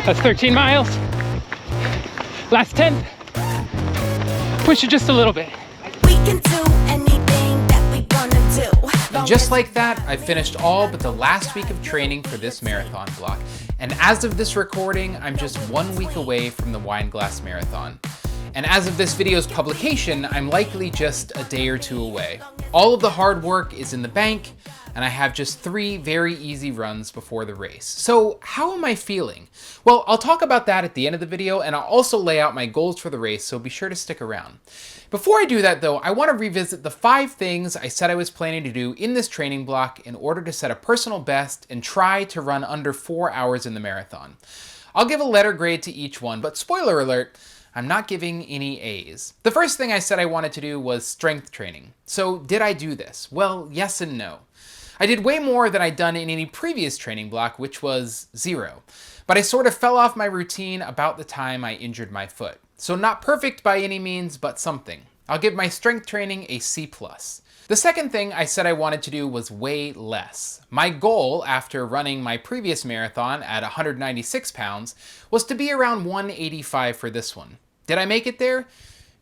That's 13 miles. Last 10. Push it just a little bit. We can do anything that we wanna do. And just like that, I finished all but the last week of training for this marathon block. And as of this recording, I'm just 1 week away from the Wineglass Marathon. And as of this video's publication, I'm likely just a day or two away. All of the hard work is in the bank, and I have just 3 very easy runs before the race. So how am I feeling? Well, I'll talk about that at the end of the video, and I'll also lay out my goals for the race, so be sure to stick around. Before I do that though, I want to revisit the 5 things I said I was planning to do in this training block in order to set a personal best and try to run under 4 hours in the marathon. I'll give a letter grade to each one, but spoiler alert, I'm not giving any A's. The first thing I said I wanted to do was strength training. So did I do this? Well, yes and no. I did way more than I'd done in any previous training block, which was 0. But I sort of fell off my routine about the time I injured my foot. So not perfect by any means, but something. I'll give my strength training a C+. The second thing I said I wanted to do was weigh less. My goal after running my previous marathon at 196 pounds was to be around 185 for this one. Did I make it there?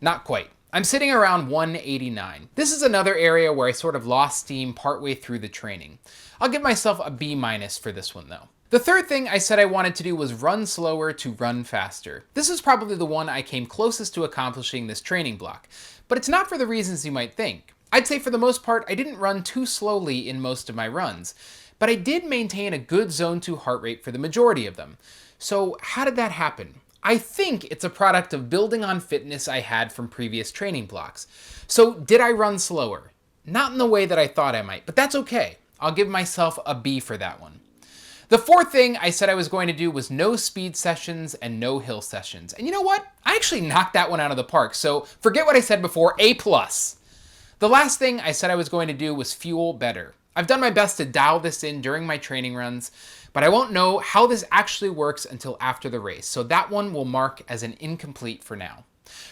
Not quite. I'm sitting around 189. This is another area where I sort of lost steam partway through the training. I'll give myself a B- for this one though. The third thing I said I wanted to do was run slower to run faster. This is probably the one I came closest to accomplishing this training block, but it's not for the reasons you might think. I'd say for the most part, I didn't run too slowly in most of my runs, but I did maintain a good zone 2 heart rate for the majority of them. So how did that happen? I think it's a product of building on fitness I had from previous training blocks. So did I run slower? Not in the way that I thought I might, but that's okay. I'll give myself a B for that one. The fourth thing I said I was going to do was no speed sessions and no hill sessions. And you know what? I actually knocked that one out of the park, so forget what I said before, A+. The last thing I said I was going to do was fuel better. I've done my best to dial this in during my training runs, but I won't know how this actually works until after the race, so that one will mark as an incomplete for now.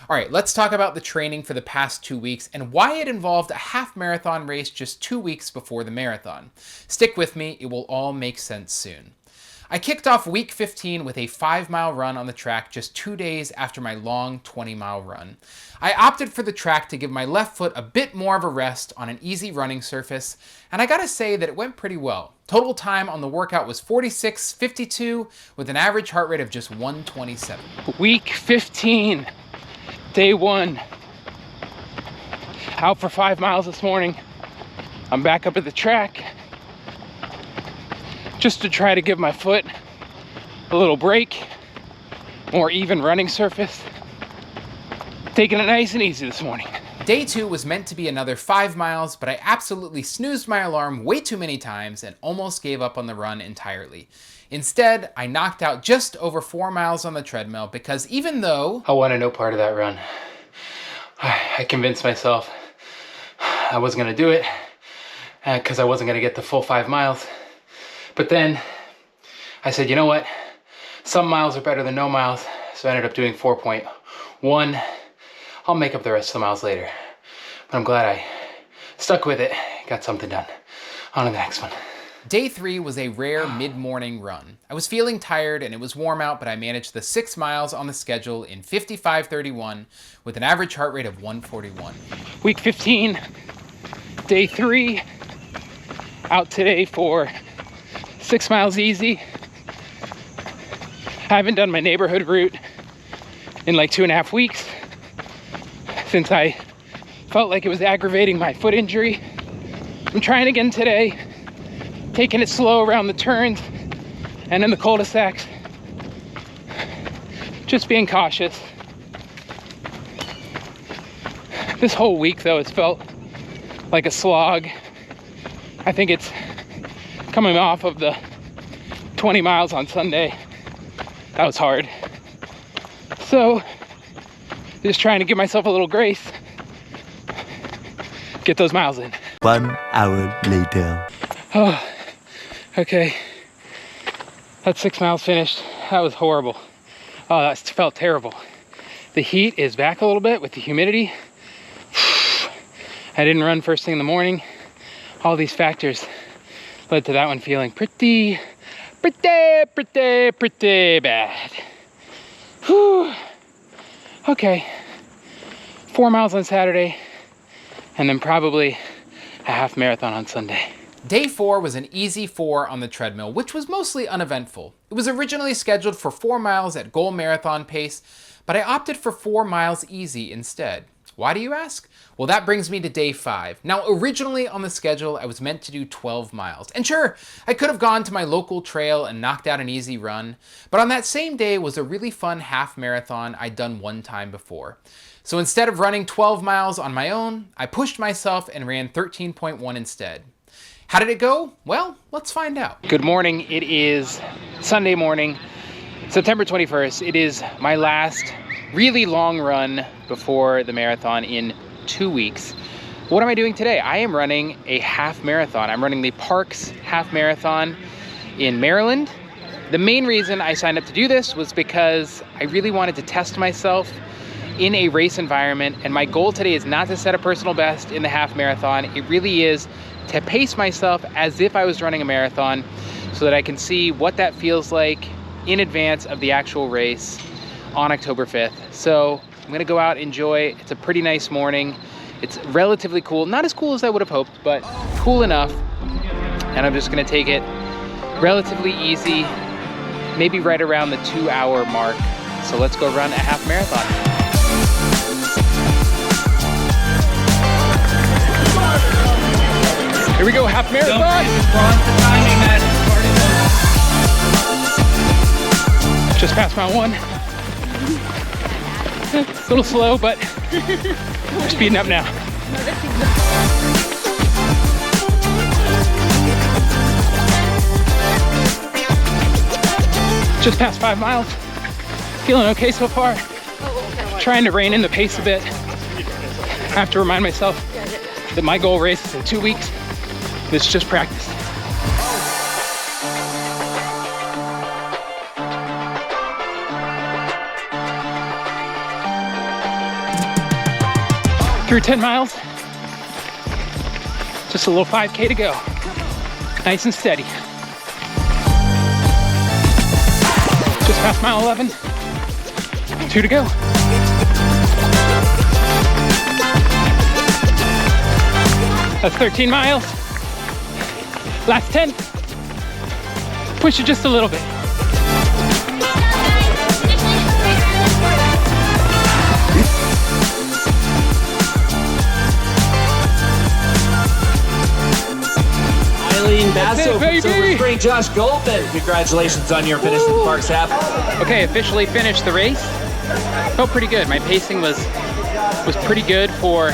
All right, let's talk about the training for the past 2 weeks and why it involved a half marathon race just 2 weeks before the marathon. Stick with me, it will all make sense soon. I kicked off week 15 with a 5-mile run on the track just 2 days after my long 20-mile run. I opted for the track to give my left foot a bit more of a rest on an easy running surface, and I gotta say that it went pretty well. Total time on the workout was 46:52 with an average heart rate of just 127. Week 15, day 1. Out for 5 miles this morning. I'm back up at the track just to try to give my foot a little break, more even running surface. Taking it nice and easy this morning. Day 2 was meant to be another 5 miles, but I absolutely snoozed my alarm way too many times and almost gave up on the run entirely. Instead, I knocked out just over 4 miles on the treadmill because even though I wanted no part of that run, I convinced myself I wasn't gonna do it because I wasn't gonna get the full 5 miles. But then I said, you know what? Some miles are better than no miles. So I ended up doing 4.1. I'll make up the rest of the miles later. But I'm glad I stuck with it, got something done. On to the next one. Day 3 was a rare mid-morning run. I was feeling tired and it was warm out, but I managed the 6 miles on the schedule in 55:31 with an average heart rate of 141. Week 15, day 3, out today for 6 miles easy. I haven't done my neighborhood route in like 2.5 weeks since I felt like it was aggravating my foot injury. I'm trying again today, taking it slow around the turns and in the cul-de-sacs. Just being cautious. This whole week though, it's felt like a slog. I think it's coming off of the 20 miles on Sunday. That was hard. So, just trying to give myself a little grace. Get those miles in. 1 hour later. Oh, okay. That's 6 miles finished. That was horrible. Oh, that felt terrible. The heat is back a little bit with the humidity. I didn't run first thing in the morning. All these factors led to that one feeling pretty pretty bad. Whew. Okay, 4 miles on Saturday, and then probably a half marathon on Sunday. Day 4 was an easy 4 on the treadmill, which was mostly uneventful. It was originally scheduled for 4 miles at goal marathon pace, but I opted for 4 miles easy instead. Why do you ask? Well, that brings me to day 5. Now, originally on the schedule, I was meant to do 12 miles. And sure, I could have gone to my local trail and knocked out an easy run, but on that same day was a really fun half marathon I'd done one time before. So instead of running 12 miles on my own, I pushed myself and ran 13.1 instead. How did it go? Well, let's find out. Good morning. It is Sunday morning, September 21st. It is my last really long run before the marathon in 2 weeks. What am I doing today? I am running a half marathon. I'm running the Parks Half Marathon in Maryland. The main reason I signed up to do this was because I really wanted to test myself in a race environment, and my goal today is not to set a personal best in the half marathon. It really is to pace myself as if I was running a marathon so that I can see what that feels like in advance of the actual race on October 5th. So I'm gonna go out, enjoy. It's a pretty nice morning. It's relatively cool, not as cool as I would have hoped, but cool enough. And I'm just gonna take it relatively easy, maybe right around the 2-hour mark. So let's go run a half marathon. Here we go, half marathon. Just past mile 1. A little slow, but we're speeding up now. Just past 5 miles. Feeling okay so far. Trying to rein in the pace a bit. I have to remind myself that my goal race is in 2 weeks. It's just practice. Through 10 miles. Just a little 5K to go. Nice and steady. Just past mile 11. 2 to go. That's 13 miles. Last 10. Push it just a little bit. Eileen Basso from Silver Spring. Josh Goldman, congratulations on your finish in the Parks Half. Okay, officially finished the race. Felt pretty good. My pacing was pretty good for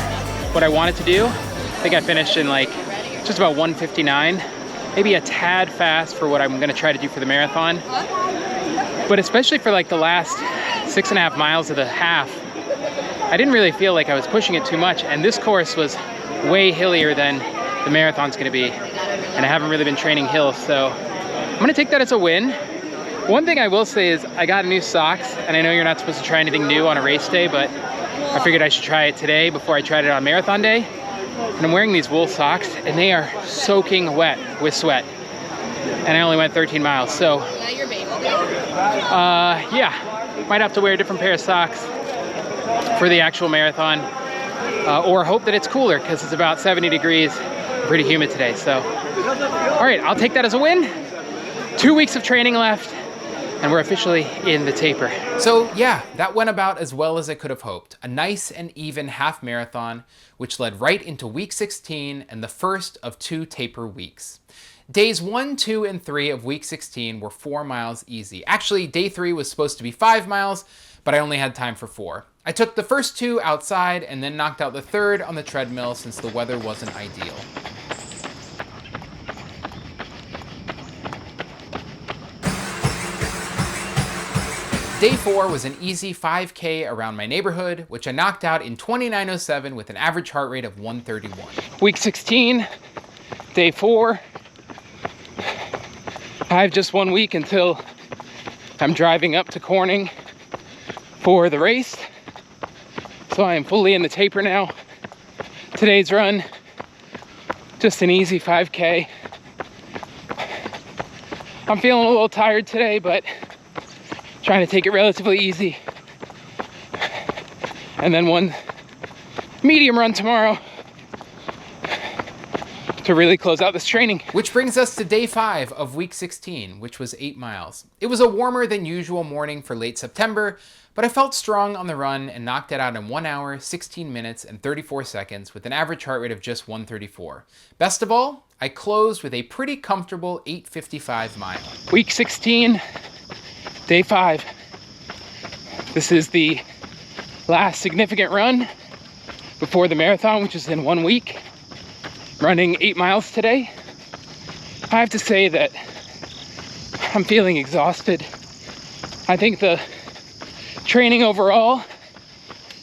what I wanted to do. I think I finished in like just about 1:59, maybe a tad fast for what I'm gonna try to do for the marathon. But especially for like the last 6.5 miles of the half, I didn't really feel like I was pushing it too much. And this course was way hillier than the marathon's gonna be. And I haven't really been training hills, so I'm gonna take that as a win. One thing I will say is I got new socks, and I know you're not supposed to try anything new on a race day, but I figured I should try it today before I tried it on marathon day. And I'm wearing these wool socks, and they are soaking wet with sweat. And I only went 13 miles, so yeah, might have to wear a different pair of socks for the actual marathon, or hope that it's cooler because it's about 70 degrees, pretty humid today. So, all right, I'll take that as a win. 2 weeks of training left, and we're officially in the taper. So yeah, that went about as well as I could have hoped. A nice and even half marathon, which led right into week 16 and the first of 2 taper weeks. Days 1, 2, and 3 of week 16 were 4 miles easy. Actually, day 3 was supposed to be 5 miles, but I only had time for 4. I took the first 2 outside and then knocked out the third on the treadmill since the weather wasn't ideal. Day 4 was an easy 5K around my neighborhood, which I knocked out in 29:07 with an average heart rate of 131. Week 16, day 4. I have just 1 week until I'm driving up to Corning for the race. So I am fully in the taper now. Today's run, just an easy 5K. I'm feeling a little tired today, but trying to take it relatively easy. And then one medium run tomorrow to really close out this training. Which brings us to day 5 of week 16, which was 8 miles. It was a warmer than usual morning for late September, but I felt strong on the run and knocked it out in 1 hour, 16 minutes, and 34 seconds with an average heart rate of just 134. Best of all, I closed with a pretty comfortable 8:55 mile. Week 16, day 5. This is the last significant run before the marathon, which is in 1 week. Running 8 miles today. I have to say that I'm feeling exhausted. I think the training overall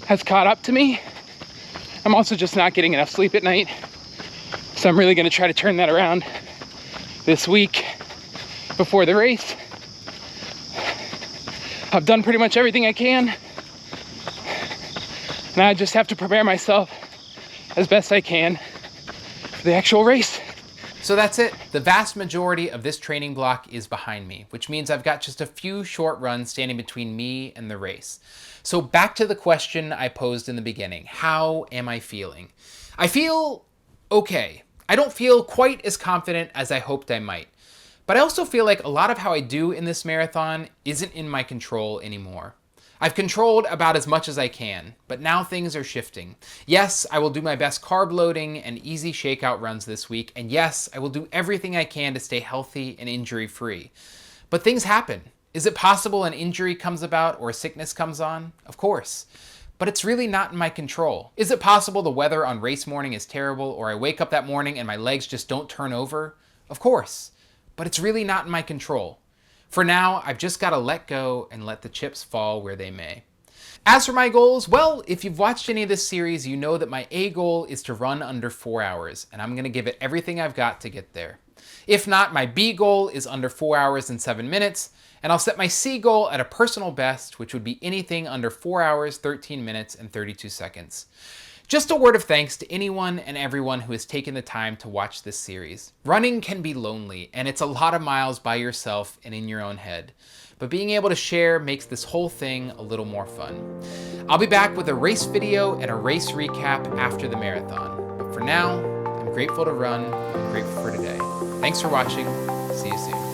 has caught up to me. I'm also just not getting enough sleep at night. So I'm really gonna try to turn that around this week before the race. I've done pretty much everything I can. Now I just have to prepare myself as best I can for the actual race. So that's it. The vast majority of this training block is behind me, which means I've got just a few short runs standing between me and the race. So back to the question I posed in the beginning. How am I feeling? I feel okay. I don't feel quite as confident as I hoped I might. But I also feel like a lot of how I do in this marathon isn't in my control anymore. I've controlled about as much as I can, but now things are shifting. Yes, I will do my best carb loading and easy shakeout runs this week, and yes, I will do everything I can to stay healthy and injury-free. But things happen. Is it possible an injury comes about or a sickness comes on? Of course. But it's really not in my control. Is it possible the weather on race morning is terrible, or I wake up that morning and my legs just don't turn over? Of course. But it's really not in my control. For now, I've just got to let go and let the chips fall where they may. As for my goals, well, if you've watched any of this series, you know that my A goal is to run under 4 hours, and I'm going to give it everything I've got to get there. If not, my B goal is under 4 hours and 7 minutes, and I'll set my C goal at a personal best, which would be anything under 4 hours, 13 minutes, and 32 seconds. Just a word of thanks to anyone and everyone who has taken the time to watch this series. Running can be lonely, and it's a lot of miles by yourself and in your own head. But being able to share makes this whole thing a little more fun. I'll be back with a race video and a race recap after the marathon. But for now, I'm grateful to run, I'm grateful for today. Thanks for watching. See you soon.